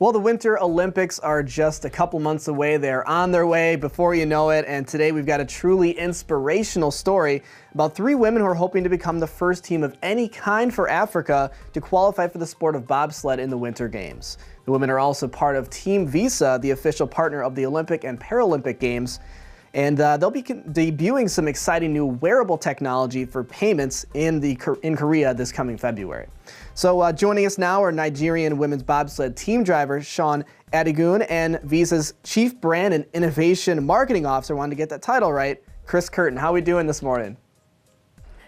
Well, the Winter Olympics are just a couple months away. They're on their way before you know it. And today we've got a truly inspirational story about 3 women who are hoping to become the first team of any kind for Africa to qualify for the sport of bobsled in the Winter Games. The women are also part of Team Visa, the official partner of the Olympic and Paralympic Games. And they'll be debuting some exciting new wearable technology for payments in Korea this coming February. So joining us now are Nigerian women's bobsled team driver Sean Adigun and Visa's Chief Brand and Innovation Marketing Officer, wanted to get that title right, Chris Curtin. How are we doing this morning?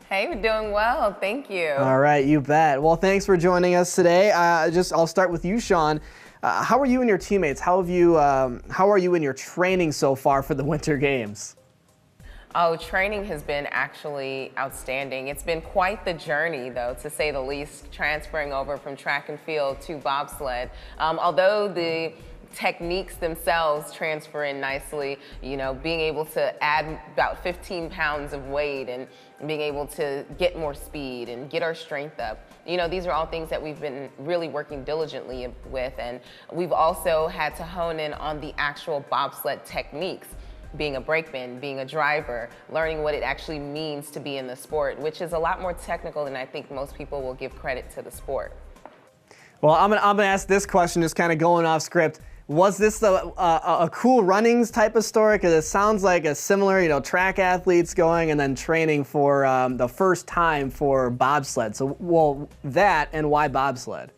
Hey, we're doing well. Thank you. All right, you bet. Well, thanks for joining us today. I'll start with you, Sean. How are you and your teammates? How are you in your training so far for the Winter Games? Oh, training has been actually outstanding. It's been quite the journey, though, to say the least, transferring over from track and field to bobsled. Although the techniques themselves transfer in nicely, you know, being able to add about 15 pounds of weight and being able to get more speed and get our strength up. You know, these are all things that we've been really working diligently with, and we've also had to hone in on the actual bobsled techniques. Being a brakeman, being a driver, learning what it actually means to be in the sport, which is a lot more technical than I think most people will give credit to the sport. Well, I'm gonna ask this question, just kind of going off script. Was this a Cool Runnings type of story? Because it sounds like a similar, you know, track athletes going and then training for the first time for bobsled. So, well, that and why bobsled?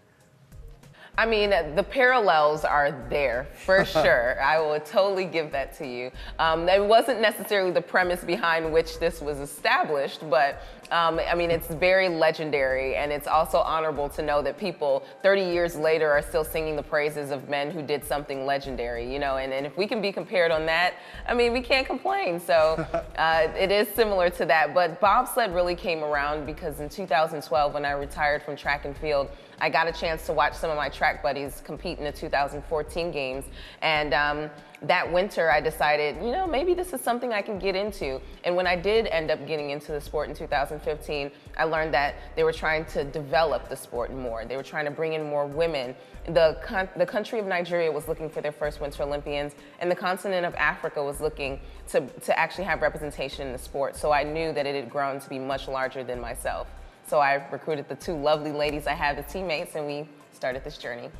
I mean, the parallels are there for sure. I will totally give that to you. It wasn't necessarily the premise behind which this was established, but I mean, it's very legendary, and it's also honorable to know that people 30 years later are still singing the praises of men who did something legendary, you know, and if we can be compared on that, I mean, we can't complain. So it is similar to that, but bobsled really came around because in 2012, when I retired from track and field, I got a chance to watch some of my track buddies compete in the 2014 games, and that winter I decided, you know, maybe this is something I can get into. And when I did end up getting into the sport in 2015, I learned that they were trying to develop the sport more. They were trying to bring in more women. The country of Nigeria was looking for their first Winter Olympians, and the continent of Africa was looking to actually have representation in the sport. So I knew that it had grown to be much larger than myself. So I recruited the 2 lovely ladies I had as teammates, and we started this journey.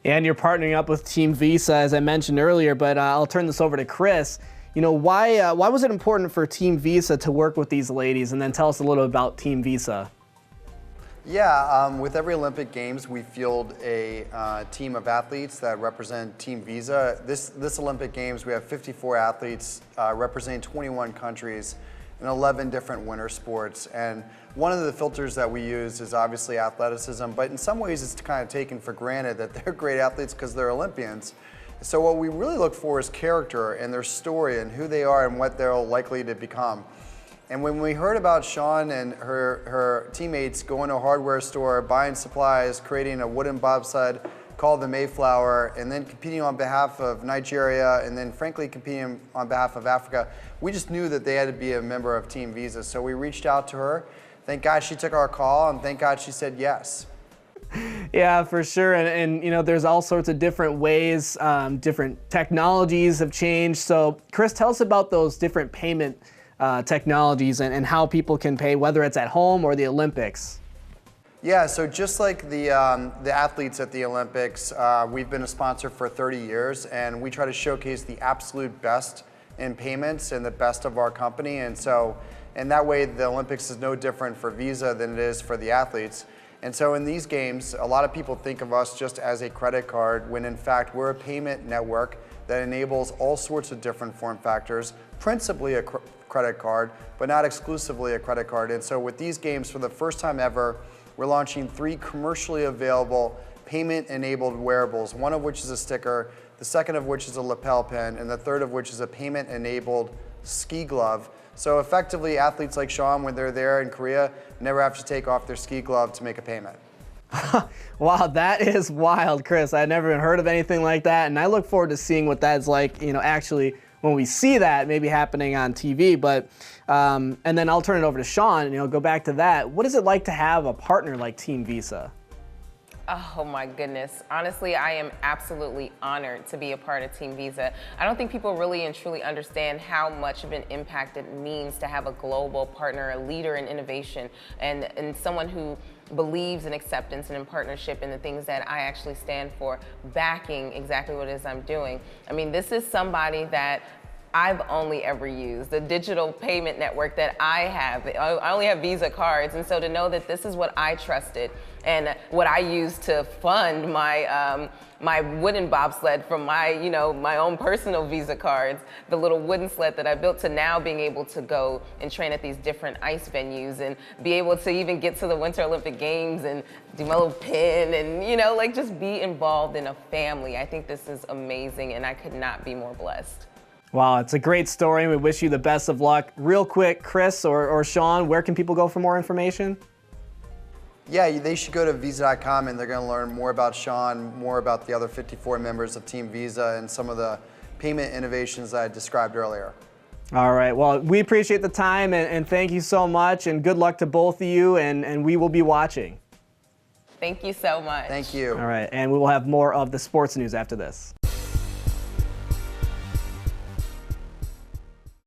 And you're partnering up with Team Visa, as I mentioned earlier, but I'll turn this over to Chris. You know, why was it important for Team Visa to work with these ladies? And then tell us a little about Team Visa. Yeah, with every Olympic Games, we field a team of athletes that represent Team Visa. This Olympic Games, we have 54 athletes representing 21 countries in 11 different winter sports. And one of the filters that we use is obviously athleticism, but in some ways it's kind of taken for granted that they're great athletes because they're Olympians. So what we really look for is character and their story and who they are and what they're likely to become. And when we heard about Sean and her teammates going to a hardware store, buying supplies, creating a wooden bobsled called the Mayflower, and then competing on behalf of Nigeria, and then frankly competing on behalf of Africa, we just knew that they had to be a member of Team Visa. So we reached out to her. Thank God she took our call, and thank God she said yes. Yeah, for sure. And you know, there's all sorts of different ways, different technologies have changed. So Chris, tell us about those different payment technologies and how people can pay, whether it's at home or the Olympics. Yeah, so just like the athletes at the Olympics, we've been a sponsor for 30 years, and we try to showcase the absolute best in payments and the best of our company. And so, in that way, the Olympics is no different for Visa than it is for the athletes. And so in these games, a lot of people think of us just as a credit card, when in fact we're a payment network that enables all sorts of different form factors, principally a credit card, but not exclusively a credit card. And so with these games, for the first time ever, we're launching 3 commercially available payment-enabled wearables, one of which is a sticker, the second of which is a lapel pin, and the third of which is a payment-enabled ski glove. So effectively, athletes like Sean, when they're there in Korea, never have to take off their ski glove to make a payment. Wow, that is wild, Chris. I'd never even heard of anything like that, and I look forward to seeing what that's like, you know, actually when we see that maybe happening on TV. But and then I'll turn it over to Sean, and go back to that. What is it like to have a partner like Team Visa? Oh my goodness. Honestly, I am absolutely honored to be a part of Team Visa. I don't think people really and truly understand how much of an impact it means to have a global partner, a leader in innovation, and someone who believes in acceptance and in partnership and the things that I actually stand for, backing exactly what it is I'm doing. I mean, this is somebody that I've only ever used, the digital payment network that I have. I only have Visa cards, and so to know that this is what I trusted and what I used to fund my my wooden bobsled from my, my own personal Visa cards, the little wooden sled that I built, to now being able to go and train at these different ice venues and be able to even get to the Winter Olympic Games and do my little pin and, like just be involved in a family. I think this is amazing, and I could not be more blessed. Wow, it's a great story. We wish you the best of luck. Real quick, Chris or Sean, where can people go for more information? Yeah, they should go to Visa.com, and they're going to learn more about Sean, more about the other 54 members of Team Visa, and some of the payment innovations that I described earlier. All right, well, we appreciate the time, and thank you so much, and good luck to both of you, and we will be watching. Thank you so much. Thank you. All right, and we will have more of the sports news after this.